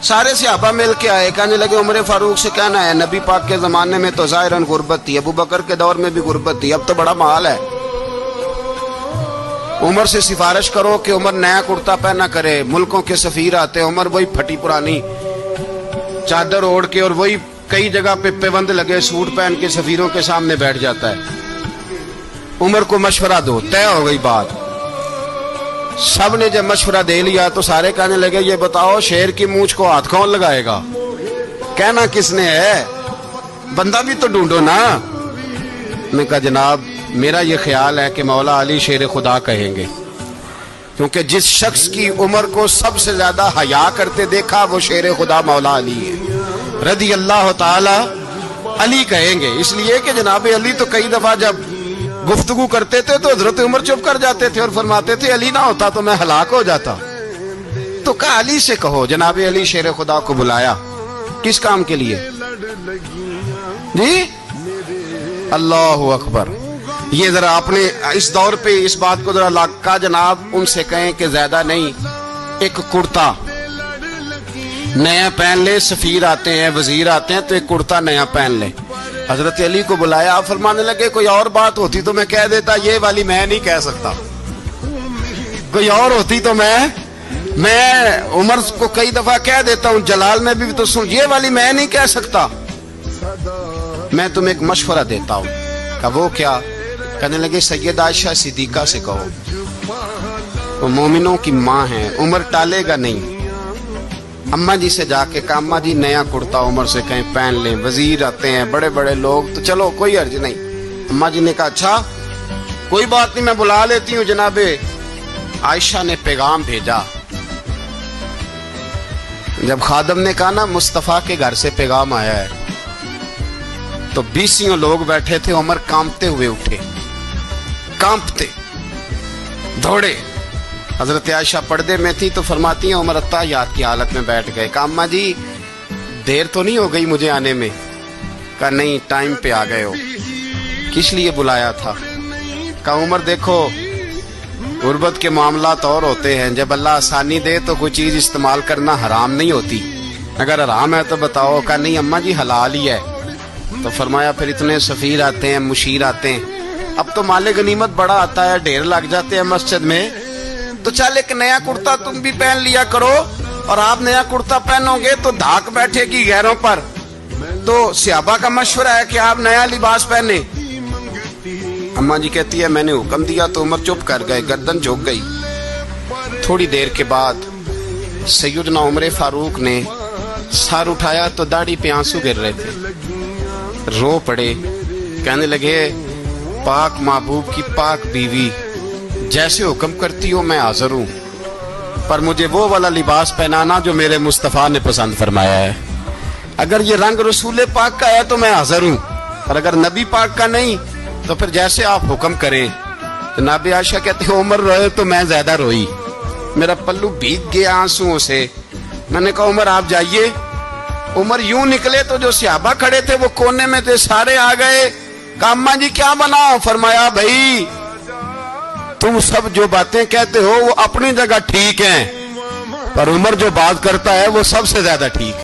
سارے صحابہ مل کے آئے، کہنے لگے عمر فاروق سے کہنا ہے نبی پاک کے زمانے میں تو ظاہراً غربت تھی، ابو بکر کے دور میں بھی غربت تھی، اب تو بڑا مال ہے، عمر سے سفارش کرو کہ عمر نیا کرتا پہنا کرے۔ ملکوں کے سفیر آتے، عمر وہی پھٹی پرانی چادر اوڑھ کے اور وہی کئی جگہ پہ پیوند لگے سوٹ پہن کے سفیروں کے سامنے بیٹھ جاتا ہے۔ عمر کو مشورہ دو، طے ہو گئی بات۔ سب نے جب مشورہ دے لیا تو سارے کہنے لگے یہ بتاؤ شیر کی مونچھ کو ہاتھ کون لگائے گا؟ کہنا کس نے ہے؟ بندہ بھی تو ڈھونڈو نا۔ میں کہا جناب میرا یہ خیال ہے کہ مولا علی شیر خدا کہیں گے، کیونکہ جس شخص کی عمر کو سب سے زیادہ حیا کرتے دیکھا وہ شیر خدا مولا علی ہے رضی اللہ تعالی علی کہیں گے، اس لیے کہ جناب علی تو کئی دفعہ جب گفتگو کرتے تھے تو حضرت عمر چپ کر جاتے تھے اور فرماتے تھے علی نہ ہوتا تو میں ہلاک ہو جاتا، تو کہا علی سے کہو۔ جناب علی شیر خدا کو بلایا، کس کام کے لیے؟ جی اللہ اکبر۔ یہ ذرا آپ نے اس دور پہ اس بات کو ذرا لاکا جناب ان سے کہیں کہ زیادہ نہیں، ایک کرتا نیا پہن لے، سفیر آتے ہیں وزیر آتے ہیں تو ایک کرتا نیا پہن لے۔ حضرت علی کو بلایا، آپ فرمانے لگے کوئی اور بات ہوتی تو میں کہہ دیتا، یہ والی میں نہیں کہہ سکتا، کوئی اور ہوتی تو میں عمر کو کئی دفعہ کہہ دیتا ہوں، جلال میں بھی تو سن، یہ والی میں نہیں کہہ سکتا، میں تمہیں ایک مشورہ دیتا ہوں۔ کہ وہ کیا؟ کہنے لگے سیدہ عائشہ صدیقہ سے کہو، وہ مومنوں کی ماں ہیں، عمر ٹالے گا نہیں۔ اماں جی سے جا کے اماں جی نیا کرتا عمر سے کہیں پہن لیں، وزیر آتے ہیں بڑے بڑے لوگ تو چلو کوئی حرج نہیں۔ اماں جی نے کہا اچھا کوئی بات نہیں میں بلا لیتی ہوں۔ جناب عائشہ نے پیغام بھیجا، جب خادم نے کہا نا مصطفیٰ کے گھر سے پیغام آیا ہے تو 20 لوگ بیٹھے تھے، عمر کانپتے ہوئے اٹھے، کانپتے دوڑے۔ حضرت عائشہ پردے میں تھی تو فرماتی ہیں عمر اتحیات کی حالت میں بیٹھ گئے۔ کہا اماں جی دیر تو نہیں ہو گئی مجھے آنے میں؟ کہا نہیں ٹائم پہ آ گئے ہو، کس لیے بلایا تھا؟ کہا عمر دیکھو غربت کے معاملات اور ہوتے ہیں، جب اللہ آسانی دے تو کوئی چیز استعمال کرنا حرام نہیں ہوتی، اگر حرام ہے تو بتاؤ۔ کہا نہیں اماں جی حلال ہی ہے۔ تو فرمایا پھر اتنے سفیر آتے ہیں مشیر آتے ہیں، اب تو مال غنیمت بڑا آتا ہے، ڈھیر لگ جاتے ہیں مسجد میں، تو چل ایک نیا کرتا تم بھی پہن لیا کرو، اور آپ نیا کرتا پہنو گے تو دھاک بیٹھے گی غیروں پر۔ تو صحابہ کا مشورہ ہے کہ آپ نیا لباس پہنے۔ اماں جی کہتی ہے میں نے حکم دیا تو عمر چپ کر گئے، گردن جھک گئی۔ تھوڑی دیر کے بعد سیدنا عمر فاروق نے سر اٹھایا تو داڑھی پہ آنسو گر رہے تھے، رو پڑے، کہنے لگے پاک محبوب کی پاک بیوی جیسے حکم کرتی ہو میں حاضر ہوں، پر مجھے وہ والا لباس پہنانا جو میرے مصطفیٰ نے پسند فرمایا ہے، اگر یہ رنگ رسول پاک کا ہے تو میں حاضر ہوں، اور اگر نبی پاک کا نہیں تو پھر جیسے آپ حکم کریں۔ جناب عائشہ کہتے ہیں عمر روئے تو میں زیادہ روئی، میرا پلو بھیگ گیا آنسوؤں سے۔ میں نے کہا عمر آپ جائیے۔ عمر یوں نکلے تو جو صحابہ کھڑے تھے وہ کونے میں تھے، سارے آ گئے۔ کہا اماں جی کیا بناؤ؟ فرمایا بھائی تم سب جو باتیں کہتے ہو وہ اپنی جگہ ٹھیک ہیں، پر عمر جو بات کرتا ہے وہ سب سے زیادہ ٹھیک ہے۔